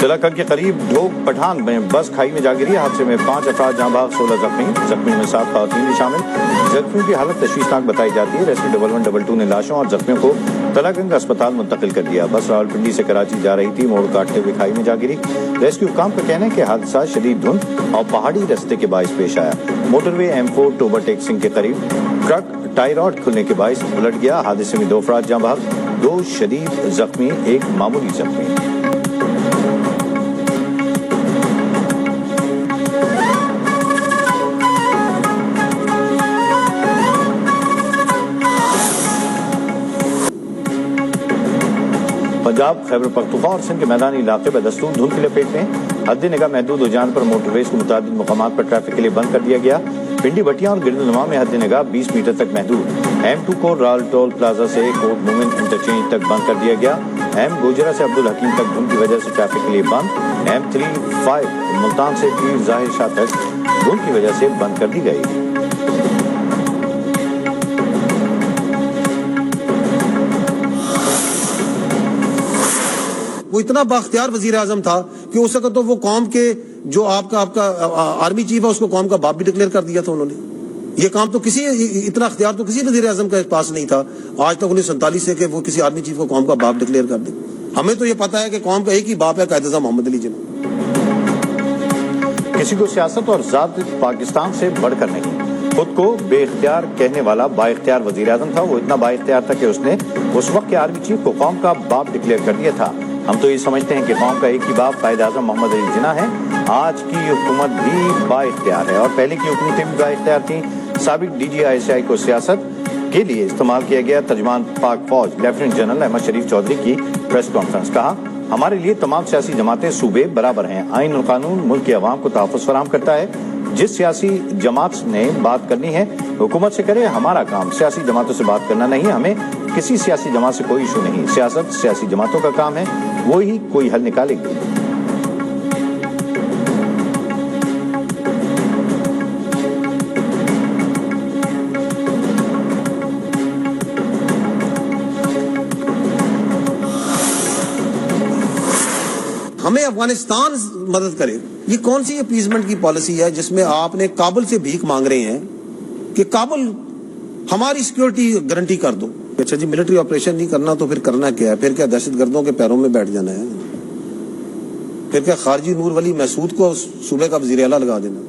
تلکن کے قریب ڈھوک پٹھان میں بس کھائی میں جا گری. حادثے میں 5 افراد جاں بحق 16 زخمی. زخمیوں میں 7 خواتین بھی شامل. زخمیوں کی حالت تشویشناک بتائی جاتی ہے. ریسکیو 1122 نے لاشوں اور زخمیوں کو تلکن اسپتال منتقل کر دیا. بس راولپنڈی سے کراچی جا رہی تھی, موڑ کاٹتے ہوئے کھائی میں جا گری. ریسکیو حکام کا کہنا ہے کہ حادثہ شدید دھند اور پہاڑی رستے کے باعث پیش آیا. موٹر وے M4 ٹوبر ٹیکسنگ کے قریب ٹرک ٹائی راڈ کھلنے کے باعث الٹ گیا. حادثے میں 2 افراد جاں بحق, 2 شدید زخمی, 1 معمولی زخمی. پنجاب, خیبر پختونخوا اور سندھ کے میدانی علاقے بدستور دھند کی لپیٹ میں. حد نگاہ محدود ہو جانے پر موٹر ویز کو متعدد مقامات پر ٹریفک کے لیے بند کر دیا گیا. پنڈی بٹیاں اور گردنما میں حد نگاہ 20 میٹر تک محدود. M2 کو رال ٹول پلازا سے کوٹ مومن انٹرچینج تک بند کر دیا گیا. M گوجرا سے عبدالحکیم تک دھند کی وجہ سے ٹریفک کے لیے بند. M35 ملتان سے پیر ظاہر شاہ تک دھند کی وجہ سے بند کر دی گئی. وہ اتنا بااختیار وزیر اعظم تھا کہ اس وقت تو وہ قوم کے جو آپ کا آرمی چیف ہے اس کو قوم کا باپ بھی ڈکلیئر کر دیا تھا انہوں نے. یہ کام تو اتنا اختیار تو کسی وزیر اعظم کے پاس نہیں تھا آج تک 1947 سے کہ وہ کسی آرمی چیف کو قوم کا باپ ڈکلیئر کر دے. ہمیں تو یہ پتا ہے کہ قوم کا ایک ہی باپ ہے, قائد اعظم محمد علی جناح. کسی کو سیاست اور ذات پاکستان سے بڑھ کر نہیں. خود کو بے اختیار کہنے والا با اختیار وزیر اعظم تھا. وہ اتنا با اختیار تھا کہ اس نے اس وقت کے آرمی چیف کو قوم کا باپ ڈکلیئر کر دیا تھا. ہم تو یہ سمجھتے ہیں کہ قوم کا ایک ہی باپ قائد اعظم محمد علی جناح ہے. آج کی حکومت بھی با اختیار ہے اور پہلے کی حکومتیں بھی با اختیار تھیں. سابق DGI کو سیاست کے لیے استعمال کیا گیا. ترجمان پاک فوج لیفٹیننٹ جنرل احمد شریف چودھری کی پریس کانفرنس. کہا, ہمارے لیے تمام سیاسی جماعتیں صوبے برابر ہیں. آئین اور قانون ملک کے عوام کو تحفظ فراہم کرتا ہے. جس سیاسی جماعت نے بات کرنی ہے حکومت سے کرے. ہمارا کام سیاسی جماعتوں سے بات کرنا نہیں. ہمیں کسی سیاسی جماعت سے کوئی ایشو نہیں. سیاست سیاسی جماعتوں کا کام ہے, وہی کوئی حل نکالے گی. ہمیں افغانستان مدد کرے. یہ کون سی اپیزمنٹ کی پالیسی ہے جس میں آپ نے کابل سے بھیک مانگ رہے ہیں کہ کابل ہماری سیکیورٹی گارنٹی کر دو. اچھا جی, ملٹری آپریشن نہیں کرنا تو پھر کرنا کیا ہے؟ پھر کیا دہشت گردوں کے پیروں میں بیٹھ جانا ہے؟ پھر کیا خارجی نور ولی محسود کو صوبے کا وزیر اعلیٰ لگا دینا؟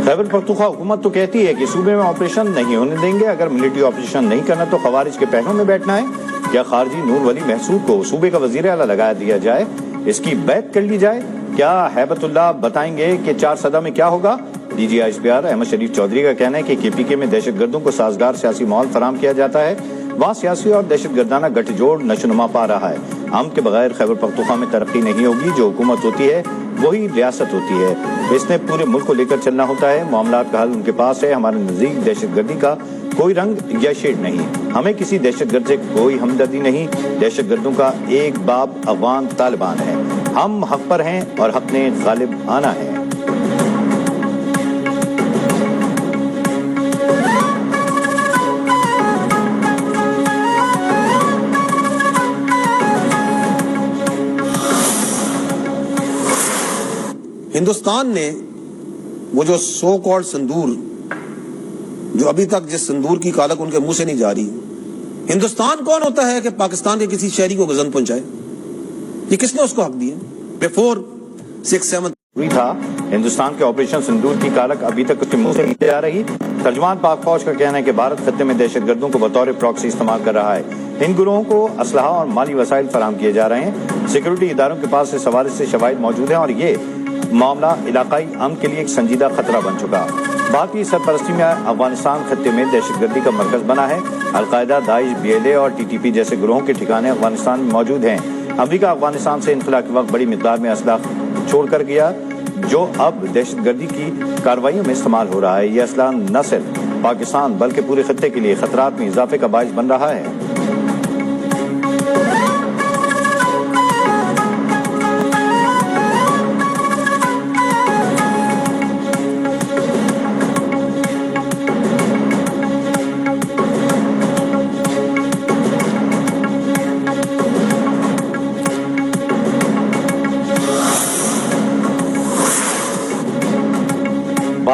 خیبر پختونخوا حکومت تو کہتی ہے کہ صوبے میں آپریشن نہیں ہونے دیں گے. اگر ملٹری آپریشن نہیں کرنا تو خوارج کے پیروں میں بیٹھنا ہے. کیا خارجی نور ولی محسود کو صوبے کا وزیر اعلیٰ لگا دیا جائے, اس کی بیعت کر لی جائے؟ کیا ہیبت اللہ بتائیں گے کہ 4 صدہ میں کیا ہوگا؟ DGI احمد شریف چودھری کا کہنا ہے کہ KPK میں دہشت گردوں کو سازگار سیاسی ماحول فراہم کیا جاتا ہے. وہاں سیاسی اور دہشت گردانہ گٹھ جوڑ نشوونما پا رہا ہے. ہم کے بغیر خیبر پختونخوا میں ترقی نہیں ہوگی. جو حکومت ہوتی ہے وہی ریاست ہوتی ہے. اس نے پورے ملک کو لے کر چلنا ہوتا ہے. معاملات کا حل ان کے پاس ہے. ہمارے نزدیک دہشت گردی کا کوئی رنگ یا شیڈ نہیں. ہمیں کسی دہشت گرد سے کوئی ہمدردی نہیں. دہشت گردوں کا ایک باپ افغان طالبان ہے. ہم حق پر ہیں اور حق نے غالب آنا ہے. ہندوستان نے وہ جو سو کالڈ سندور, جو ابھی تک جس سندور کی کالک ان کے منہ سے نہیں جا رہی, ہندوستان کون ہوتا ہے کہ پاکستان کے کسی شہری کو غزن پہنچائے؟ یہ کس نے اس کو حق دیا؟ بیفور 6-7 تھا. ہندوستان کے آپریشن سندور کی کالک ابھی تک اس کے منہ سے نہیں جا رہی. ترجمان پاک فوج کا کہنا ہے کہ بھارت خطے میں دہشت گردوں کو بطور پراکسی استعمال کر رہا ہے. ان گروہوں کو اسلحہ اور مالی وسائل فراہم کیے جا رہے ہیں. سیکورٹی اداروں کے پاس اس حوالے سے شواہد موجود ہیں اور یہ معاملہ علاقائی امن کے لیے ایک سنجیدہ خطرہ بن چکا. بھارتی سرپرستی میں افغانستان خطے میں دہشت گردی کا مرکز بنا ہے. القاعدہ, داعش, BLA اور TTP جیسے گروہوں کے ٹھکانے افغانستان میں موجود ہیں. امریکہ افغانستان سے انخلا کے وقت بڑی مقدار میں اسلحہ چھوڑ کر گیا جو اب دہشت گردی کی کارروائیوں میں استعمال ہو رہا ہے. یہ اسلحہ نہ صرف پاکستان بلکہ پورے خطے کے لیے خطرات میں اضافے کا باعث بن رہا ہے.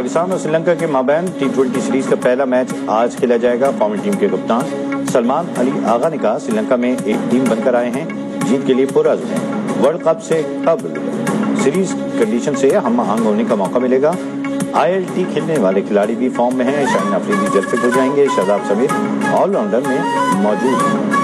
پاکستان اور سری لنکا کے مابین T20 سیریز کا پہلا میچ آج کھیلا جائے گا۔ قومی ٹیم کے کپتان سلمان علی آغا نے کہا سری لنکا میں ایک ٹیم بن کر آئے ہیں، جیت کے لیے پرعزم ہیں۔ ورلڈ کپ سے قبل سیریز کنڈیشن سے ہم آہنگ ہونے کا موقع ملے گا۔ ILT کھیلنے والے کھلاڑی بھی فارم میں ہیں، شاہین آفریدی جلد فٹ ہو جائیں گے، شاداب سمیت آل راؤنڈر میں موجود ہیں۔